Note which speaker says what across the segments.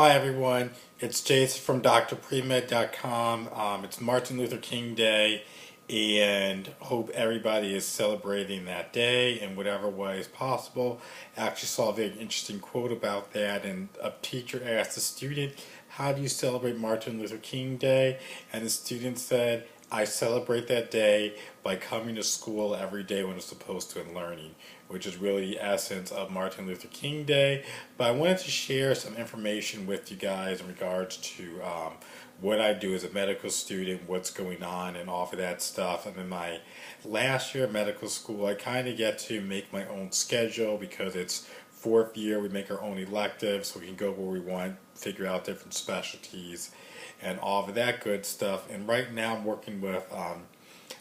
Speaker 1: Hi everyone, it's Jason from drpremed.com. It's Martin Luther King Day, and hope everybody is celebrating that day in whatever way is possible. I actually saw a very interesting quote about that, and a teacher asked a student, "How do you celebrate Martin Luther King Day?" And the student said, "I celebrate that day by coming to school every day when it's supposed to and learning," which is really the essence of Martin Luther King Day. But I wanted to share some information with you guys in regards to what I do as a medical student, what's going on, and all of that stuff. And in my last year of medical school, I kind of get to make my own schedule because it's fourth year. We make our own electives, so we can go where we want, figure out different specialties, and all of that good stuff. And right now, I'm working with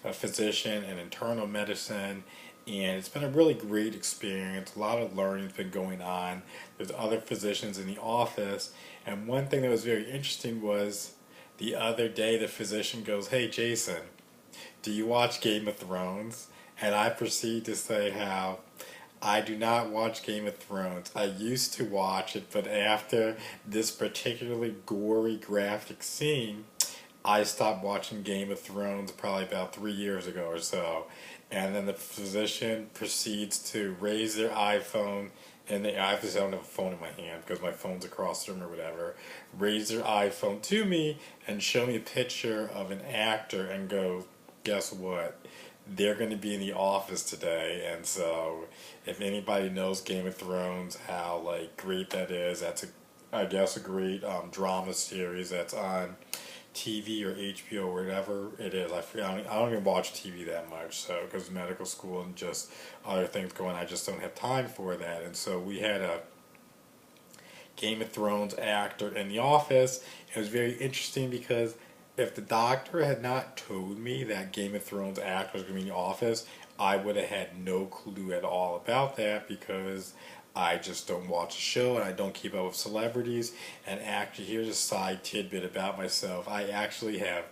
Speaker 1: a physician in internal medicine, and it's been a really great experience. A lot of learning's been going on. There's other physicians in the office, and one thing that was very interesting was the other day the physician goes, "Hey Jason, do you watch Game of Thrones?" And I proceed to say how I do not watch Game of Thrones. I used to watch it, but after this particularly gory graphic scene, I stopped watching Game of Thrones probably about 3 years ago or so. And then the physician proceeds to raise their iPhone, and I obviously don't have a phone in my hand because my phone's across the room or whatever, raise their iPhone to me and show me a picture of an actor and go, "Guess what? They're going to be in the office today." And so if anybody knows Game of Thrones, how like great that is, that's I guess a great drama series that's on TV or HBO or whatever it is. I don't even watch TV that much, so because of medical school and just other things going, I just don't have time for that. And so we had a Game of Thrones actor in the office. It was very interesting because if the doctor had not told me that Game of Thrones actor was going to be in the office, I would have had no clue at all about that because I just don't watch the show and I don't keep up with celebrities. And actually, here's a side tidbit about myself. I actually have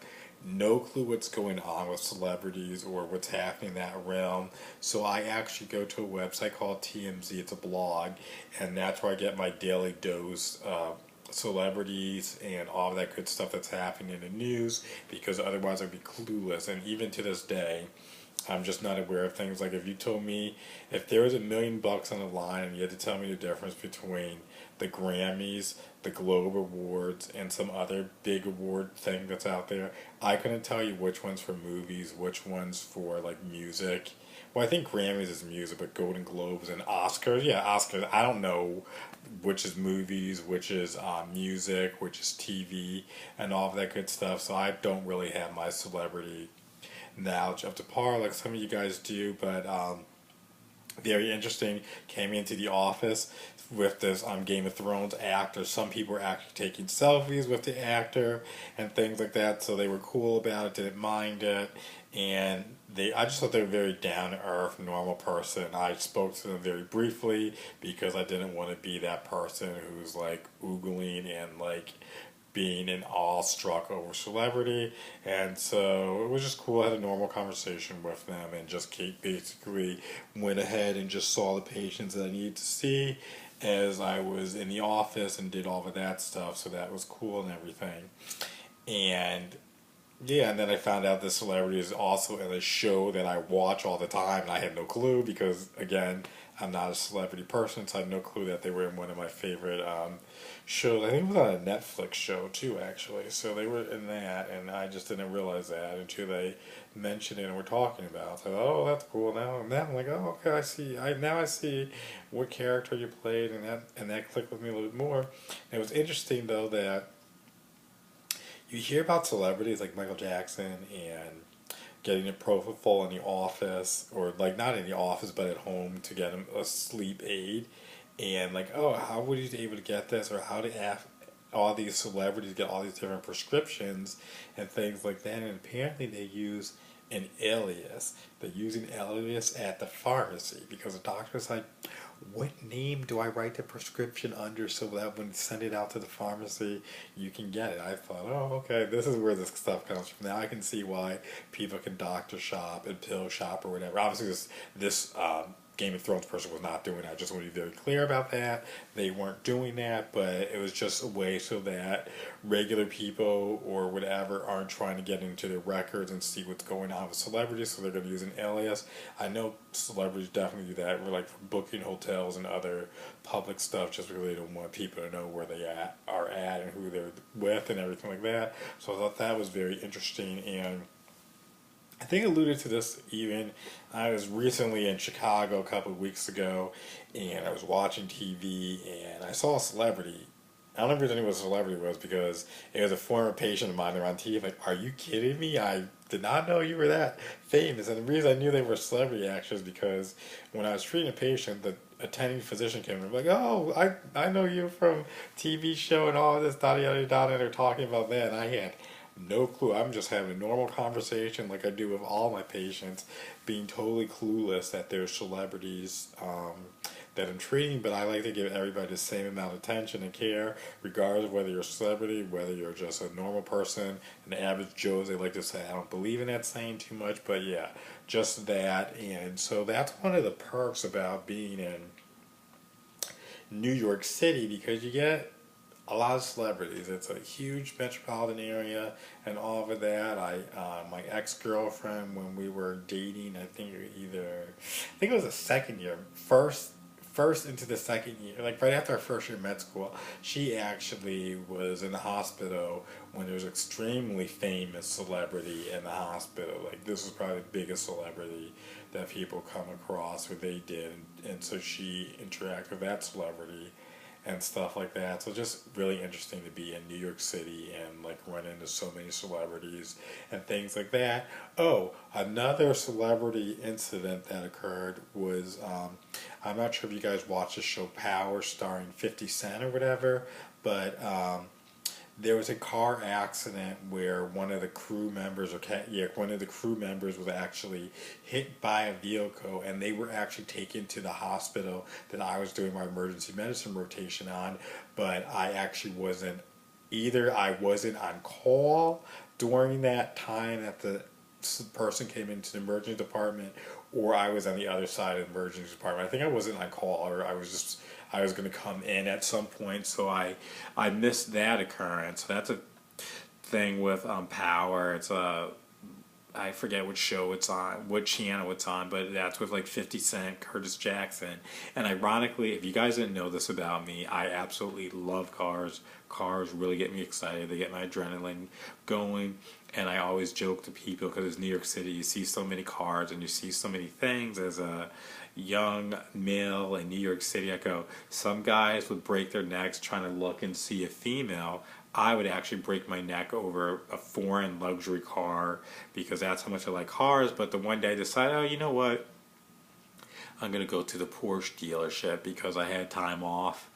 Speaker 1: no clue what's going on with celebrities or what's happening in that realm. So I actually go to a website called TMZ. It's a blog, and that's where I get my daily dose of celebrities and all of that good stuff that's happening in the news, because otherwise I'd be clueless. And even to this day, I'm just not aware of things. Like if you told me if there was $1 million on the line and you had to tell me the difference between the Grammys, the Globe Awards, and some other big award thing that's out there, I couldn't tell you which one's for movies, which one's for like music. Well, I think Grammys is music, but Golden Globes and Oscars, yeah, Oscars. I don't know which is movies, which is music, which is TV, and all of that good stuff. So I don't really have my celebrity knowledge up to par like some of you guys do, but very interesting. Came into the office with this Game of Thrones actor. Some people were actually taking selfies with the actor and things like that, so they were cool about it, didn't mind it, and I just thought they were a very down to earth, normal person. I spoke to them very briefly because I didn't want to be that person who's like oogling and like being in awe struck over celebrity. And so it was just cool. I had a normal conversation with them and just basically went ahead and just saw the patients that I needed to see as I was in the office and did all of that stuff. So that was cool and everything. And yeah, and then I found out this celebrity is also in a show that I watch all the time, and I had no clue because, again, I'm not a celebrity person, so I had no clue that they were in one of my favorite shows. I think it was on a Netflix show, too, actually. So they were in that, and I just didn't realize that until they mentioned it and were talking about it. So, oh, that's cool. Now I'm like, oh, okay, I see. Now I see what character you played, and that clicked with me a little bit more. And it was interesting, though, that you hear about celebrities like Michael Jackson and getting a propofol in the office, or like not in the office but at home to get him a sleep aid, and like, oh, how were you able to get this, or how did all these celebrities get all these different prescriptions and things like that? And apparently they use an alias. They're using alias at the pharmacy because the doctor's like, what name do I write the prescription under so that when you send it out to the pharmacy, you can get it? I thought, oh, okay, this is where this stuff comes from. Now I can see why people can doctor shop and pill shop or whatever. Obviously, this Game of Thrones person was not doing that. I just want to be very clear about that. They weren't doing that, but it was just a way so that regular people or whatever aren't trying to get into their records and see what's going on with celebrities, so they're going to use an alias. I know celebrities definitely do that. We're like for booking hotels and other public stuff, just because they don't want people to know where they are at and who they're with and everything like that. So I thought that was very interesting, and I think I alluded to this even. I was recently in Chicago a couple of weeks ago, and I was watching TV, and I saw a celebrity. I don't know if you knew what a celebrity was because it was a former patient of mine. They're on TV. Like, are you kidding me? I did not know you were that famous. And the reason I knew they were celebrity actors because when I was treating a patient, the attending physician came and was like, "Oh, I know you from TV show and all this, da da da," and they're talking about that. And I had no clue. I'm just having a normal conversation like I do with all my patients, being totally clueless that they're celebrities that I'm treating, but I like to give everybody the same amount of attention and care, regardless of whether you're a celebrity, whether you're just a normal person, an average Joe, as they like to say. I don't believe in that saying too much, but yeah, just that. And so that's one of the perks about being in New York City, because you get a lot of celebrities. It's a huge metropolitan area and all of that. My ex-girlfriend, when we were dating, I think it was the second year, first into the second year, like right after our first year of med school, she actually was in the hospital when there was an extremely famous celebrity in the hospital. Like, this was probably the biggest celebrity that people come across, what they did, and so she interacted with that celebrity and stuff like that. So just really interesting to be in New York City and like run into so many celebrities and things like that. Oh, another celebrity incident that occurred was, I'm not sure if you guys watched the show Power starring 50 Cent or whatever, but there was a car accident where one of the crew members, one of the crew members was actually hit by a vehicle, and they were actually taken to the hospital that I was doing my emergency medicine rotation on, but I actually wasn't, either I wasn't on call during that time that the person came into the emergency department, or I was on the other side of the emergency department. I think I wasn't on call, or I was going to come in at some point, so I missed that occurrence. So that's a thing with Power. It's I forget which show it's on, what channel it's on, but that's with like 50 Cent, Curtis Jackson. And ironically, if you guys didn't know this about me, I absolutely love cars. Cars really get me excited. They get my adrenaline going. And I always joke to people, because it's New York City, you see so many cars and you see so many things as a young male in New York City. I go, some guys would break their necks trying to look and see a female. I would actually break my neck over a foreign luxury car, because that's how much I like cars. But the one day I decided, oh, you know what? I'm going to go to the Porsche dealership because I had time off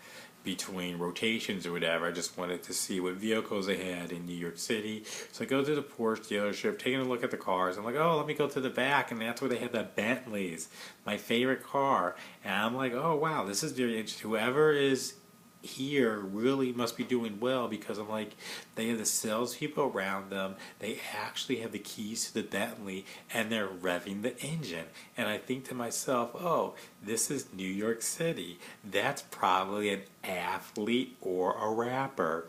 Speaker 1: between rotations or whatever. I just wanted to see what vehicles they had in New York City. So I go to the Porsche dealership, taking a look at the cars. I'm like, oh, let me go to the back, and that's where they have the Bentleys, my favorite car. And I'm like, oh, wow, this is very interesting. Whoever is here really must be doing well, because I'm like, they have the salespeople around them, they actually have the keys to the Bentley, and they're revving the engine. And I think to myself, oh, this is New York City. That's probably an athlete or a rapper.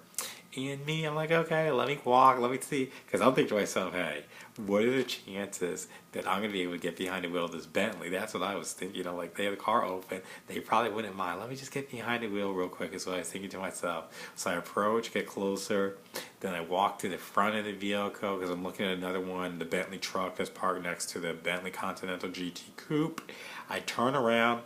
Speaker 1: And me, I'm like, okay, let me walk, let me see. Because I'm thinking to myself, hey, what are the chances that I'm going to be able to get behind the wheel of this Bentley? That's what I was thinking. You know, like, they have the car open. They probably wouldn't mind. Let me just get behind the wheel real quick, is what I was thinking to myself. So I approach, get closer. Then I walk to the front of the vehicle, because I'm looking at another one, the Bentley truck that's parked next to the Bentley Continental GT Coupe. I turn around,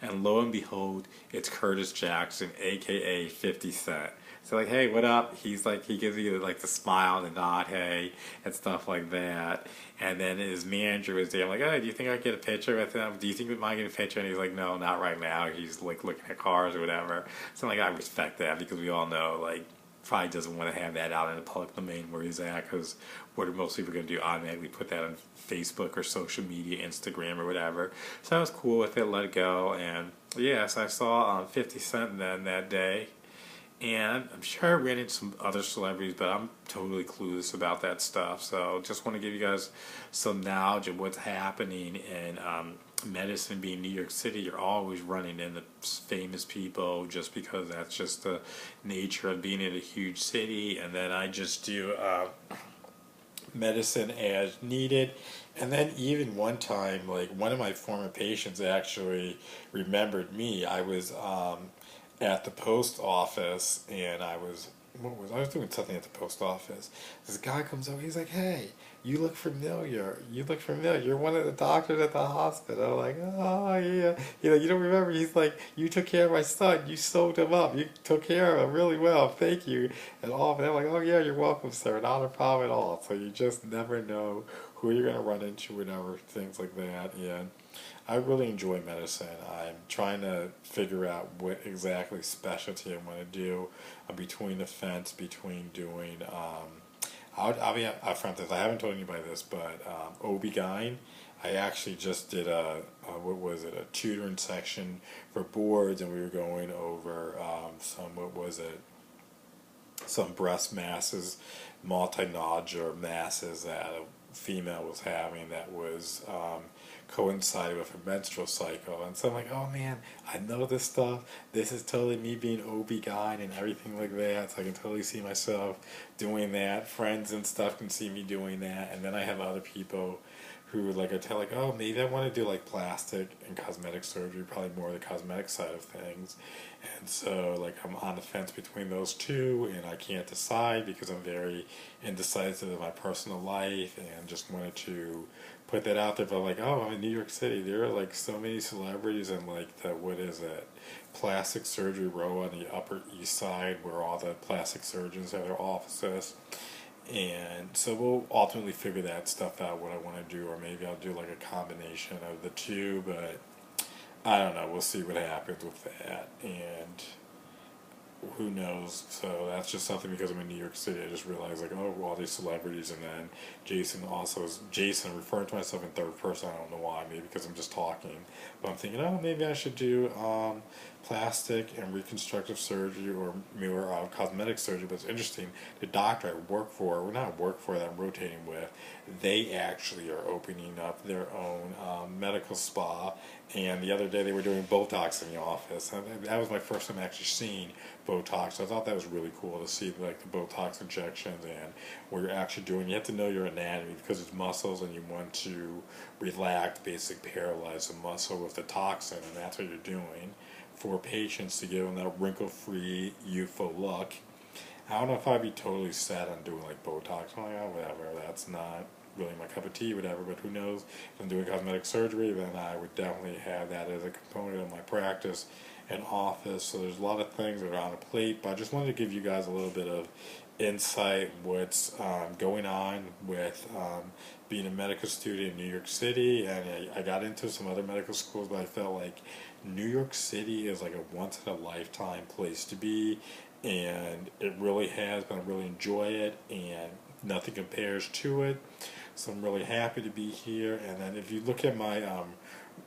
Speaker 1: and lo and behold, it's Curtis Jackson, a.k.a. 50 Cent. So like, hey, what up? He's like, he gives you like the smile, the nod, hey, and stuff like that. And then his manager was there. I'm like, oh, do you think I can get a picture with him? Do you think we might get a picture? And he's like, no, not right now. He's like looking at cars or whatever. So I'm like, I respect that, because we all know, like, probably doesn't want to have that out in the public domain where he's at, because what are most people going to do? Automatically put that on Facebook or social media, Instagram or whatever. So I was cool with it, let it go. And yes, I saw 50 Cent then that day. And I'm sure I ran into some other celebrities, but I'm totally clueless about that stuff. So just want to give you guys some knowledge of what's happening in medicine being New York City, you're always running into famous people just because that's just the nature of being in a huge city. And then I just do medicine as needed. And then even one time, like one of my former patients actually remembered me. I was at the post office, and I was doing something at the post office. This guy comes over. He's like, "Hey, you look familiar. You look familiar. You're one of the doctors at the hospital." I'm like, "Oh yeah." You don't remember? He's like, "You took care of my son. You sewed him up. You took care of him really well. Thank you." And all of them like, "Oh yeah, you're welcome, sir. Not a problem at all." So you just never know who you're gonna run into, whatever things like that. Yeah. I really enjoy medicine. I'm trying to figure out what exactly specialty I want to do. I'm between the fence between doing. I'll be upfront this. I haven't told anybody this, but OB-GYN. I actually just did what was it, a tutoring section for boards, and we were going over what was it, some breast masses, multinodular masses that a female was having that was coincided with her menstrual cycle. And so I'm like, oh man, I know this stuff. This is totally me being OB-GYN and everything like that. So I can totally see myself doing that. Friends and stuff can see me doing that. And then I have other people who like I tell like, oh, maybe I want to do like plastic and cosmetic surgery, probably more the cosmetic side of things. And so like I'm on the fence between those two, and I can't decide because I'm very indecisive in my personal life, and just wanted to put that out there. But like, oh, I'm in New York City. There are like so many celebrities, and like the what is it, plastic surgery row on the Upper East Side, where all the plastic surgeons have their offices. And so we'll ultimately figure that stuff out, what I want to do, or maybe I'll do like a combination of the two, but I don't know. We'll see what happens with that. And who knows? So that's just something because I'm in New York City. I just realized like, oh, all these celebrities, and then Jason referring to myself in third person. I don't know why. Maybe because I'm just talking. But I'm thinking, oh, maybe I should do plastic and reconstructive surgery or more cosmetic surgery. But it's interesting. The doctor I work for, well, not work for, that I'm rotating with, they actually are opening up their own medical spa. And the other day they were doing Botox in the office. And that was my first time actually seeing Botox. So I thought that was really cool to see like the Botox injections and what you're actually doing. You have to know your anatomy because it's muscles, and you want to relax, basically paralyze the muscle with the toxin, and that's what you're doing for patients to give them that wrinkle-free, youthful look. I don't know if I'd be totally set on doing like Botox. I'm like, oh, whatever, that's not really my cup of tea, whatever, but who knows? If I'm doing cosmetic surgery, then I would definitely have that as a component of my practice and office. So there's a lot of things that are on a plate, but I just wanted to give you guys a little bit of insight what's going on with being a medical student in New York City. And I got into some other medical schools, but I felt like New York City is like a once in a lifetime place to be, and it really has been. I really enjoy it, and nothing compares to it. So I'm really happy to be here. And then if you look at my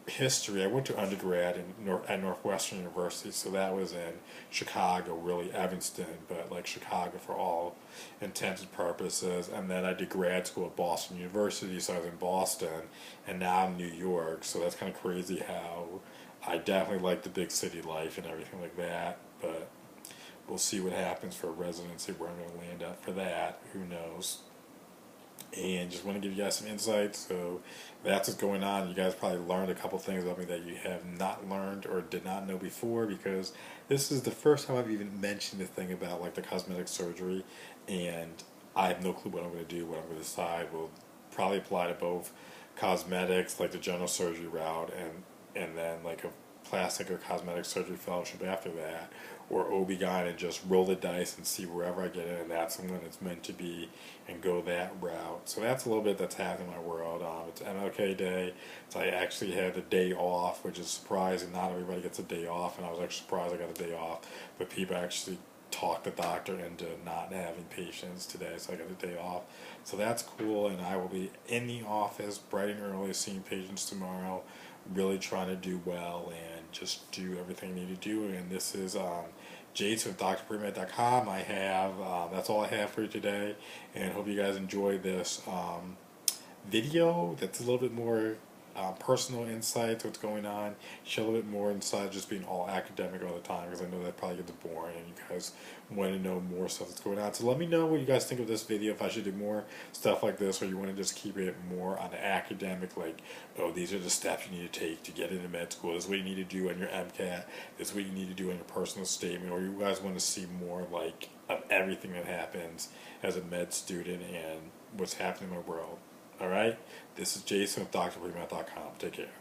Speaker 1: history, I went to undergrad at Northwestern University, so that was in Chicago, really Evanston, but like Chicago for all intents and purposes. And then I did grad school at Boston University, so I was in Boston, and now I'm in New York. So that's kind of crazy how I definitely like the big city life and everything like that, but we'll see what happens for residency, where I'm going to land at for that. Who knows? And just want to give you guys some insights. So that's what's going on. You guys probably learned a couple things about me that you have not learned or did not know before, because this is the first time I've even mentioned the thing about like the cosmetic surgery, and I have no clue what I'm going to do, what I'm going to decide. Will probably apply to both cosmetics, like the general surgery route, and then like a plastic or cosmetic surgery fellowship after that, or OB-GYN, and just roll the dice and see wherever I get in, and that's when it's meant to be, and go that route. So that's a little bit that's happening in my world. It's MLK Day, so I actually had a day off, which is surprising. Not everybody gets a day off, and I was actually surprised I got a day off, but people actually talked the doctor into not having patients today, so I got a day off. So that's cool, and I will be in the office bright and early, seeing patients tomorrow, really trying to do well and just do everything I need to do. And this is Jason with drpremed.com. I have that's all I have for you today, and hope you guys enjoy this video that's a little bit more personal insights, what's going on, share a little bit more instead of just being all academic all the time, because I know that probably gets boring and you guys want to know more stuff that's going on. So let me know what you guys think of this video, if I should do more stuff like this, or you want to just keep it more on the academic, like, oh, these are the steps you need to take to get into med school, this is what you need to do on your MCAT, this is what you need to do on your personal statement, or you guys want to see more like of everything that happens as a med student and what's happening in the world. Alright? This is Jason with drpremed.com. Take care.